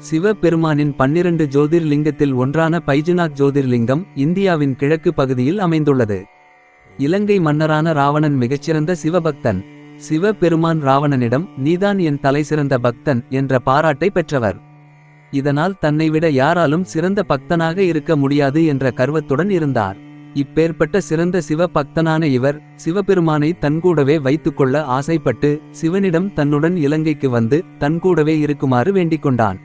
சிவ பெருமானின் 12 ஜோதிர்லிங்கத்தில் ஒன்றான பைஜுநாத் ஜோதிர்லிங்கம் இந்தியாவின் கிழக்கு பகுதியில் அமைந்துள்ளது. இலங்கை மன்னரான ராவணன் மிகச்சிறந்த சிவபக்தன். சிவ பெருமான் ராவணனிடம் நீதான் என் தலைசிறந்த பக்தன் என்ற பாராட்டை பெற்றவர். இதனால் தன்னைவிட யாராலும் சிறந்த பக்தனாக இருக்க முடியாது என்ற கர்வத்துடன் இருந்தார். இப்பேற்பட்ட சிறந்த சிவ பக்தனான இவர் சிவபெருமானை தன்கூடவே வைத்துக்கொள்ள ஆசைப்பட்டு சிவனிடம் தன்னுடன் இலங்கைக்கு வந்து தன்கூடவே இருக்குமாறு வேண்டிக்கொண்டான்.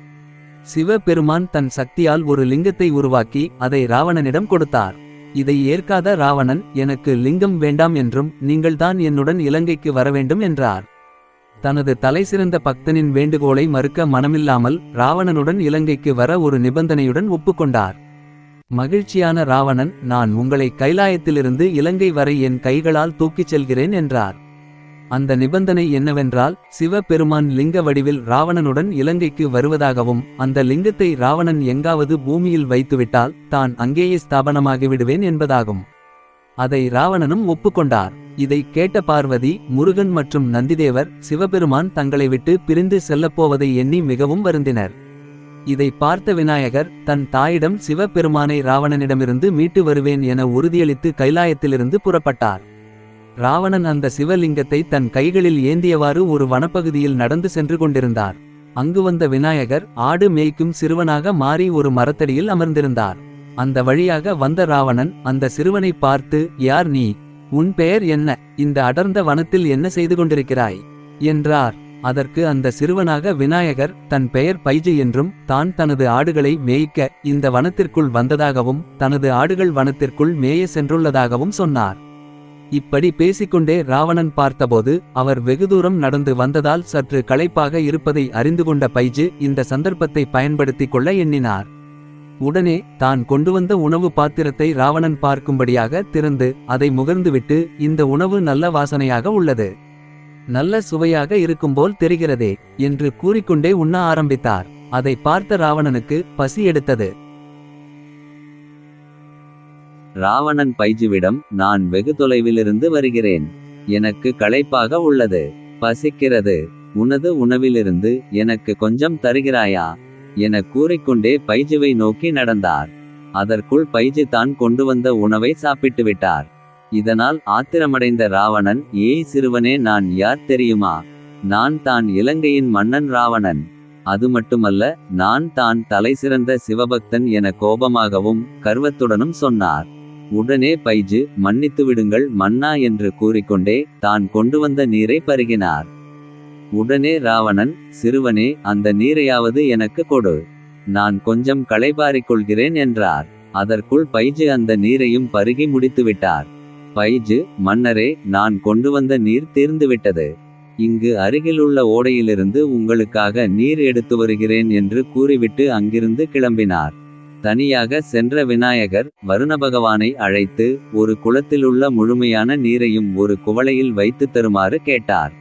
சிவ பெருமான் தன் சக்தியால் ஒரு லிங்கத்தை உருவாக்கி அதை ராவணனிடம் கொடுத்தார். இதை ஏற்காத ராவணன் எனக்கு லிங்கம் வேண்டாம் என்றும் நீங்கள்தான் என்னுடன் இலங்கைக்கு வரவேண்டும் என்றார். தனது தலைசிறந்த பக்தனின் வேண்டுகோளை மறுக்க மனமில்லாமல் ராவணனுடன் இலங்கைக்கு வர ஒரு நிபந்தனையுடன் ஒப்புக்கொண்டார். மகிழ்ச்சியான ராவணன் நான் உங்களை கைலாயத்திலிருந்து இலங்கை வரை என் கைகளால் தூக்கிச் செல்கிறேன் என்றார். அந்த நிபந்தனை என்னவென்றால் சிவ பெருமான் லிங்க வடிவில் ராவணனுடன் இலங்கைக்கு வருவதாகவும் அந்த லிங்கத்தை ராவணன் எங்காவது பூமியில் வைத்துவிட்டால் தான் அங்கேயே ஸ்தாபனமாகிவிடுவேன் என்பதாகும். அதை ராவணனும் ஒப்புக்கொண்டார். இதை கேட்ட பார்வதி, முருகன் மற்றும் நந்திதேவர் சிவபெருமான் தங்களை விட்டு பிரிந்து செல்லப்போவதை எண்ணி மிகவும் வருந்தினர். இதை பார்த்த விநாயகர் தன் தாயிடம் சிவபெருமானை ராவணனிடமிருந்து மீட்டு வருவேன் என உறுதியளித்து கைலாயத்திலிருந்து புறப்பட்டார். ராவணன் அந்த சிவலிங்கத்தை தன் கைகளில் ஏந்தியவாறு ஒரு வனப்பகுதியில் நடந்து சென்று கொண்டிருந்தார். அங்கு வந்த விநாயகர் ஆடு மேய்க்கும் சிறுவனாக மாறி ஒரு மரத்தடியில் அமர்ந்திருந்தார். அந்த வழியாக வந்த ராவணன் அந்த சிறுவனை பார்த்து, யார் நீ? உன் பெயர் என்ன? இந்த அடர்ந்த வனத்தில் என்ன செய்து கொண்டிருக்கிறாய் என்றார். அதற்கு அந்த சிறுவனாக விநாயகர் தன் பெயர் பைஜு என்றும் தான் தனது ஆடுகளை மேய்க்க இந்த வனத்திற்குள் வந்ததாகவும் தனது ஆடுகள் வனத்திற்குள் மேய சென்றுள்ளதாகவும் சொன்னார். இப்படி பேசிக்கொண்டே ராவணன் பார்த்தபோது அவர் வெகு தூரம் நடந்து வந்ததால் சற்று களைப்பாக இருப்பதை அறிந்து கொண்ட பைஜு இந்த சந்தர்ப்பத்தை பயன்படுத்திக் கொள்ள எண்ணினார். உடனே தான் கொண்டுவந்த உணவு பாத்திரத்தை ராவணன் பார்க்கும்படியாக திறந்து அதை முகர்ந்துவிட்டு இந்த உணவு நல்ல வாசனையாக உள்ளது, நல்ல சுவையாக இருக்கும்போல் தெரிகிறதே என்று கூறிக்கொண்டே உண்ண ஆரம்பித்தார். அதை பார்த்த ராவணனுக்கு பசி எடுத்தது. ராவணன் பைஜுவிடம் நான் வெகு தொலைவிலிருந்து வருகிறேன், எனக்கு களைப்பாக உள்ளது, பசிக்கிறது, உனது உணவிலிருந்து எனக்கு கொஞ்சம் தருகிறாயா என கூறிக்கொண்டே பைஜுவை நோக்கி நடந்தார். அதற்குள் பைஜு தான் கொண்டு வந்த உணவை சாப்பிட்டுவிட்டார். இதனால் ஆத்திரமடைந்த ராவணன், ஏய் சிறுவனே, நான் யார் தெரியுமா? நான் தான் இலங்கையின் மன்னன் ராவணன். அது மட்டுமல்ல, நான் தான் தலைசிறந்த சிவபக்தன் என கோபமாகவும் கர்வத்துடனும் சொன்னார். உடனே பைஜு மன்னித்து விடுங்கள் மன்னா என்று கூறிக்கொண்டே தான் கொண்டு வந்த நீரை பருகினார். உடனே ராவணன், சிறுவனே, அந்த நீரையாவது எனக்கு கொடு, நான் கொஞ்சம் களைபாரிக் கொள்கிறேன் என்றார். அதற்குள் பைஜு அந்த நீரையும் பருகி முடித்துவிட்டார். பைஜு, மன்னரே, நான் கொண்டு வந்த நீர் தீர்ந்துவிட்டது, இங்கு அருகிலுள்ள ஓடையிலிருந்து உங்களுக்காக நீர் எடுத்து வருகிறேன் என்று கூறிவிட்டு அங்கிருந்து கிளம்பினார். தனியாக சென்ற விநாயகர் வருணபகவானை அழைத்து ஒரு குளத்திலுள்ள முழுமையான நீரையும் ஒரு குவளையில் வைத்து தருமாறு கேட்டார்.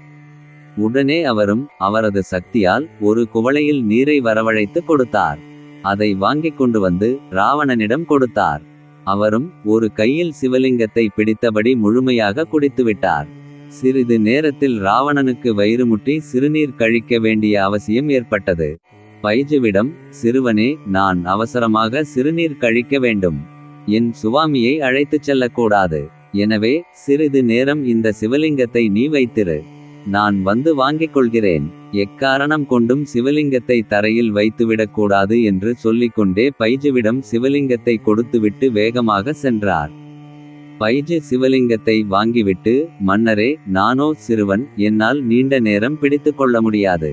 உடனே அவரும் அவரது சக்தியால் ஒரு குவளையில் நீரை வரவழைத்து கொடுத்தார். அதை வாங்கிக் கொண்டு வந்து ராவணனிடம் கொடுத்தார். அவரும் ஒரு கையில் சிவலிங்கத்தை பிடித்தபடி முழுமையாக குடித்துவிட்டார். சிறிது நேரத்தில் ராவணனுக்கு வயிறு முட்டி சிறுநீர் கழிக்க வேண்டிய அவசியம் ஏற்பட்டது. பைஜுவிடம், சிறுவனே, நான் அவசரமாக சிறுநீர் கழிக்க வேண்டும், என் சுவாமியை அழைத்துச் செல்லக்கூடாது, எனவே சிறிது நேரம் இந்த சிவலிங்கத்தை நீ வைத்திரு, நான் வந்து வாங்கிக் கொள்கிறேன், எக்காரணம் கொண்டும் சிவலிங்கத்தை தரையில் வைத்துவிடக்கூடாது என்று சொல்லிக்கொண்டே பைஜுவிடம் சிவலிங்கத்தை கொடுத்துவிட்டு வேகமாக சென்றார். பைஜு சிவலிங்கத்தை வாங்கிவிட்டு, மன்னரே, நானோ சிறுவன், என்னால் நீண்ட நேரம் பிடித்து கொள்ள முடியாது,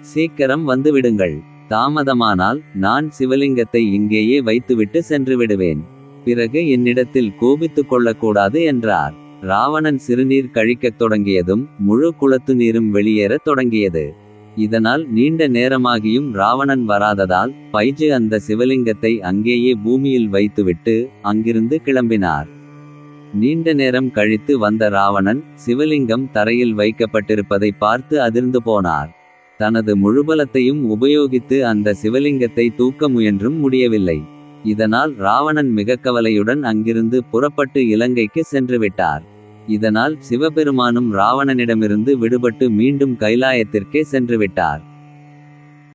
சீக்கிரம் வந்துவிடுங்கள், தாமதமானால் நான் சிவலிங்கத்தை இங்கேயே வைத்துவிட்டு சென்று விடுவேன், பிறகு என்னிடத்தில் கோபித்துக் கொள்ளக்கூடாது என்றார். ராவணன் சிறுநீர் கழிக்கத் தொடங்கியதும் முழு குளத்து நீரும் வெளியேறத் தொடங்கியது. இதனால் நீண்ட நேரமாகியும் ராவணன் வராததால் பைஜு அந்த சிவலிங்கத்தை அங்கேயே பூமியில் வைத்துவிட்டு அங்கிருந்து கிளம்பினார். நீண்ட நேரம் கழித்து வந்த ராவணன் சிவலிங்கம் தரையில் வைக்கப்பட்டிருப்பதை பார்த்து அதிர்ந்து போனார். தனது முழுபலத்தையும் உபயோகித்து அந்த சிவலிங்கத்தை தூக்க முயன்றும் முடியவில்லை. இதனால் ராவணன் மிக கவலையுடன் அங்கிருந்து புறப்பட்டு இலங்கைக்கு சென்றுவிட்டார். இதனால் சிவபெருமானும் ராவணனிடமிருந்து விடுபட்டு மீண்டும் கைலாயத்திற்கே சென்றுவிட்டார்.